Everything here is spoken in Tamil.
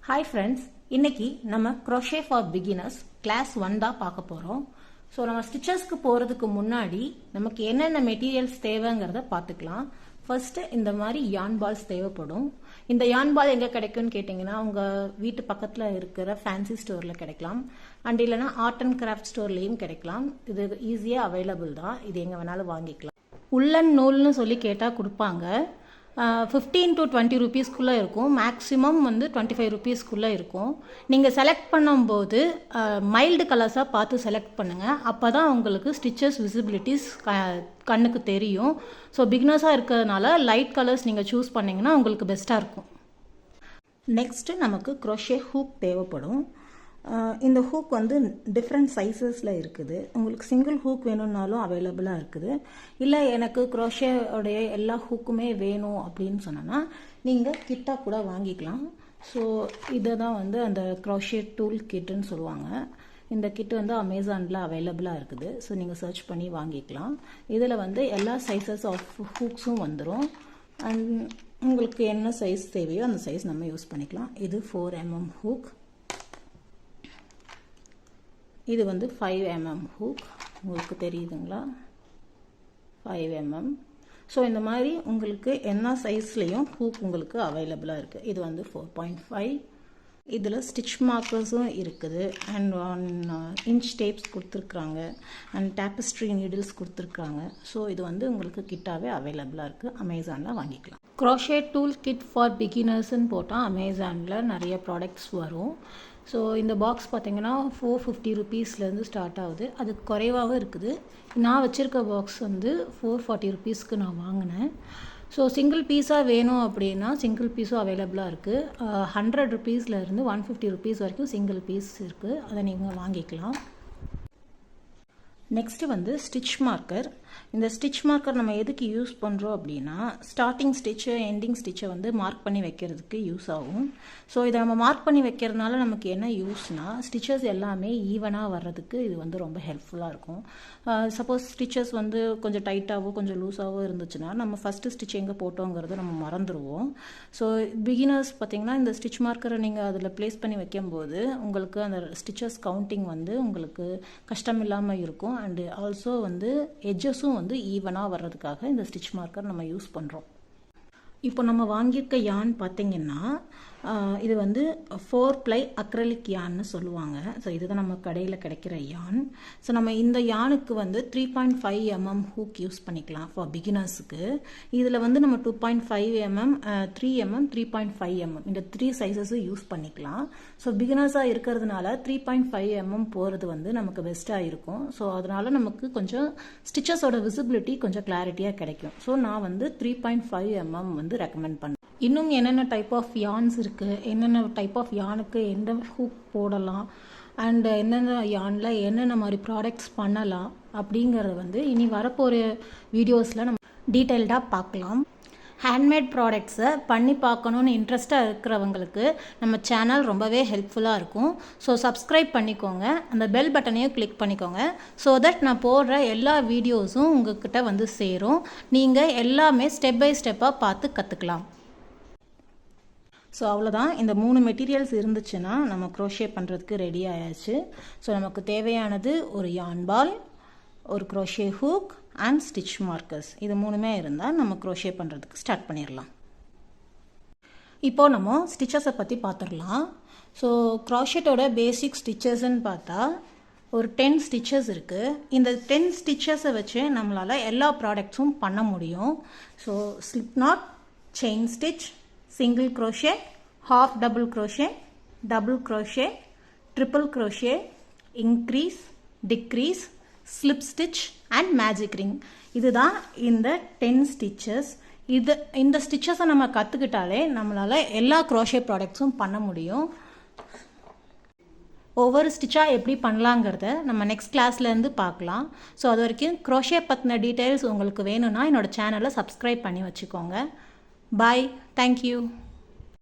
ஹாய் ஃப்ரெண்ட்ஸ், இன்னைக்கு நம்ம crochet ஃபார் பிகினர்ஸ் கிளாஸ் 1 தான் பார்க்க போகிறோம். ஸோ நம்ம ஸ்டிச்சஸ்க்கு போகிறதுக்கு முன்னாடி நமக்கு என்னென்ன மெட்டீரியல்ஸ் தேவைங்கிறத பார்த்துக்கலாம். ஃபர்ஸ்ட் இந்த மாதிரி யான் பால்ஸ் தேவைப்படும். இந்த யான் பால் எங்கே கிடைக்கும்னு கேட்டிங்கன்னா உங்கள் வீட்டு பக்கத்தில் இருக்கிற ஃபேன்சி ஸ்டோரில் கிடைக்கலாம். அண்ட் இல்லைனா ஆர்ட் அண்ட் கிராஃப்ட் ஸ்டோர்லேயும் கிடைக்கலாம். இது ஈஸியாக அவைலபிள் தான். இது எங்கே வேணாலும் வாங்கிக்கலாம். உள்ளன் நூல்னு சொல்லி கேட்டால் கொடுப்பாங்க. 15 to 20 ருபீஸ்க்குள்ளே இருக்கும். மேக்ஸிமம் வந்து 25 ருபீஸ்க்குள்ளே இருக்கும். நீங்கள் செலக்ட் பண்ணும்போது மைல்டு கலர்ஸாக பார்த்து செலக்ட் பண்ணுங்கள். அப்போ தான் உங்களுக்கு ஸ்டிச்சஸ் விசிபிலிட்டிஸ் கண்ணுக்கு தெரியும். ஸோ பிகினர்ஸாக இருக்கிறதுனால லைட் கலர்ஸ் நீங்கள் சூஸ் பண்ணிங்கன்னா உங்களுக்கு பெஸ்ட்டாக இருக்கும். நெக்ஸ்ட்டு நமக்கு crochet ஹூக் தேவைப்படும். இந்த ஹூக் வந்து டிஃப்ரெண்ட் சைஸஸில் இருக்குது. உங்களுக்கு சிங்கிள் ஹூக் வேணும்னாலும் அவைலபிளாக இருக்குது. இல்லை எனக்கு crochet-உடைய எல்லா ஹூக்குமே வேணும் அப்படின்னு சொன்னோன்னா நீங்கள் கிட்டாக கூட வாங்கிக்கலாம். ஸோ இதை தான் வந்து அந்த crochet டூல் கிட்டுன்னு சொல்லுவாங்க. இந்த கிட் வந்து அமேசானில் அவைலபிளாக இருக்குது. ஸோ நீங்கள் சர்ச் பண்ணி வாங்கிக்கலாம். இதில் வந்து எல்லா சைஸஸ் ஆஃப் ஹூக்ஸும் வந்துடும். அண்ட் உங்களுக்கு என்ன சைஸ் தேவையோ அந்த சைஸ் நம்ம யூஸ் பண்ணிக்கலாம். இது 4mm ஹூக். இது வந்து 5mm ஹூக். உங்களுக்கு தெரியுதுங்களா? 5mm. ஸோ இந்த மாதிரி உங்களுக்கு என்ன சைஸ்லேயும் ஹூக் உங்களுக்கு அவைலபிளாக இருக்குது. இது வந்து 4.5. இதில் ஸ்டிச் மார்க்கர்ஸும் இருக்குது. அண்ட் இன்ச் டேப்ஸ் கொடுத்துருக்குறாங்க. அண்ட் டேப்பஸ்ட்ரி நீடில்ஸ் கொடுத்துருக்குறாங்க. ஸோ இது வந்து உங்களுக்கு கிட்டாகவே அவைலபிளாக இருக்குது. அமேசானில் வாங்கிக்கலாம். crochet டூல் கிட் ஃபார் பிகினர்ஸ்ன்னு போட்டால் அமேசானில் நிறைய ப்ராடக்ட்ஸ் வரும். ஸோ இந்த பாக்ஸ் பார்த்தீங்கன்னா 450 ருபீஸ்லேருந்து ஸ்டார்ட் ஆகுது. அது குறைவாகவும் இருக்குது. நான் வச்சுருக்க பாக்ஸ் வந்து 440 ருபீஸ்க்கு நான் வாங்கினேன். ஸோ சிங்கிள் பீஸாக வேணும் அப்படின்னா சிங்கிள் பீஸும் அவைலபிளாக இருக்குது. 100 ருபீஸ்லேருந்து 150 ருபீஸ் வரைக்கும் சிங்கிள் பீஸ் இருக்குது. அதை நீங்கள் வாங்கிக்கலாம். நெக்ஸ்ட்டு வந்து ஸ்டிச் மார்க்கர். இந்த ஸ்டிச் மார்க்கர் நம்ம எதுக்கு யூஸ் பண்ணுறோம் அப்படின்னா ஸ்டார்டிங் ஸ்டிச்சு எண்டிங் ஸ்டிச்சை வந்து மார்க் பண்ணி வைக்கிறதுக்கு யூஸ் ஆகும். ஸோ இதை நம்ம மார்க் பண்ணி வைக்கிறதுனால நமக்கு என்ன யூஸ்னால் ஸ்டிச்சஸ் எல்லாமே ஈவனாக வர்றதுக்கு இது வந்து ரொம்ப ஹெல்ப்ஃபுல்லாக இருக்கும். சப்போஸ் ஸ்டிச்சஸ் வந்து கொஞ்சம் டைட்டாகவோ கொஞ்சம் லூஸாகவோ இருந்துச்சுன்னா நம்ம ஃபஸ்ட்டு ஸ்டிச் எங்கே போட்டோங்கிறத நம்ம மறந்துடுவோம். ஸோ பிகினர்ஸ் பார்த்திங்கன்னா இந்த ஸ்டிச் மார்க்கரை நீங்கள் அதில் ப்ளேஸ் பண்ணி வைக்கும்போது உங்களுக்கு அந்த ஸ்டிச்சஸ் கவுண்டிங் வந்து உங்களுக்கு கஷ்டம் இல்லாமல் இருக்கும். அண்டு ஆல்சோ வந்து எட்ஜஸும் வந்து ஈவனாக வர்றதுக்காக இந்த ஸ்டிச் மார்க்கர் நம்ம யூஸ் பண்ணுறோம். இப்போ நம்ம வாங்கியிருக்க யான் பார்த்தீங்கன்னா இது வந்து 4-ply அக்ரலிக் யான்னு சொல்லுவாங்க. ஸோ இதுதான் நம்ம கடையில் கிடைக்கிற யான். ஸோ நம்ம இந்த யானுக்கு வந்து 3.5mm ஹூக் யூஸ் பண்ணிக்கலாம் ஃபார் பிகினர்ஸுக்கு. இதில் வந்து நம்ம 2.5mm 3mm 3.5mm இந்த 3 சைஸஸும் யூஸ் பண்ணிக்கலாம். ஸோ பிகினர்ஸாக இருக்கிறதுனால 3.5mm போகிறது வந்து நமக்கு பெஸ்ட்டாக இருக்கும். ஸோ அதனால் நமக்கு கொஞ்சம் ஸ்டிச்சஸோட விசிபிலிட்டி கொஞ்சம் கிளாரிட்டியாக கிடைக்கும். ஸோ நான் வந்து 3.5mm வந்து ரெக்கமெண்ட் பண்ணேன். இன்னும் என்னென்ன டைப் ஆஃப் யான்ஸ் இருக்குது, என்னென்ன டைப் ஆஃப் யானுக்கு எந்த ஹூக் போடலாம், அண்ட் என்னென்ன யானில் என்னென்ன மாதிரி ப்ராடக்ட்ஸ் பண்ணலாம் அப்படிங்கிறத வந்து இனி வரப்போகிற வீடியோஸில் நம்ம டீட்டெயில்டாக பார்க்கலாம். ஹேண்ட்மேட் ப்ராடக்ட்ஸை பண்ணி பார்க்கணுன்னு இன்ட்ரெஸ்ட்டாக இருக்கிறவங்களுக்கு நம்ம சேனல் ரொம்பவே ஹெல்ப்ஃபுல்லாக இருக்கும். ஸோ சப்ஸ்கிரைப் பண்ணிக்கோங்க. அந்த பெல் பட்டனையும் கிளிக் பண்ணிக்கோங்க. ஸோ தட் நான் போடுற எல்லா வீடியோஸும் உங்கள்கிட்ட வந்து சேரும். நீங்கள் எல்லாமே ஸ்டெப் பை ஸ்டெப்பாக பார்த்து கற்றுக்கலாம். ஸோ அவ்வளோதான். இந்த 3 மெட்டீரியல்ஸ் இருந்துச்சுன்னா நம்ம crochet பண்ணுறதுக்கு ரெடி ஆயாச்சு. ஸோ நமக்கு தேவையானது ஒரு யான் பால், ஒரு crochet hook and stitch markers. இது 3மே இருந்தால் நம்ம crochet பண்ணுறதுக்கு ஸ்டார்ட் பண்ணிடலாம். இப்போது நம்ம ஸ்டிச்சஸை பற்றி பார்த்துடலாம். ஸோ crochetோட பேசிக் ஸ்டிச்சஸ்ன்னு பார்த்தா ஒரு 10 ஸ்டிச்சஸ் இருக்குது. இந்த 10 ஸ்டிச்சஸை வச்சு நம்மளால் எல்லா ப்ராடக்ட்ஸும் பண்ண முடியும். So slip not, chain stitch, single crochet, half double crochet, double crochet, triple crochet, increase, decrease, slip stitch and magic ring. இதுதான் இந்த 10 ஸ்டிச்சஸ். இந்த ஸ்டிச்சஸை நம்ம கற்றுக்கிட்டாலே நம்மளால் எல்லா crochet ப்ராடக்ட்ஸும் பண்ண முடியும். ஒவ்வொரு ஸ்டிச்சாக எப்படி பண்ணலாங்கிறத நம்ம நெக்ஸ்ட் கிளாஸ்லேருந்து பார்க்கலாம். ஸோ அது வரைக்கும் crochet பற்றின டீட்டெயில்ஸ் உங்களுக்கு வேணும்னா என்னோடய சேனலை சப்ஸ்கிரைப் பண்ணி வச்சுக்கோங்க. Bye. Thank you.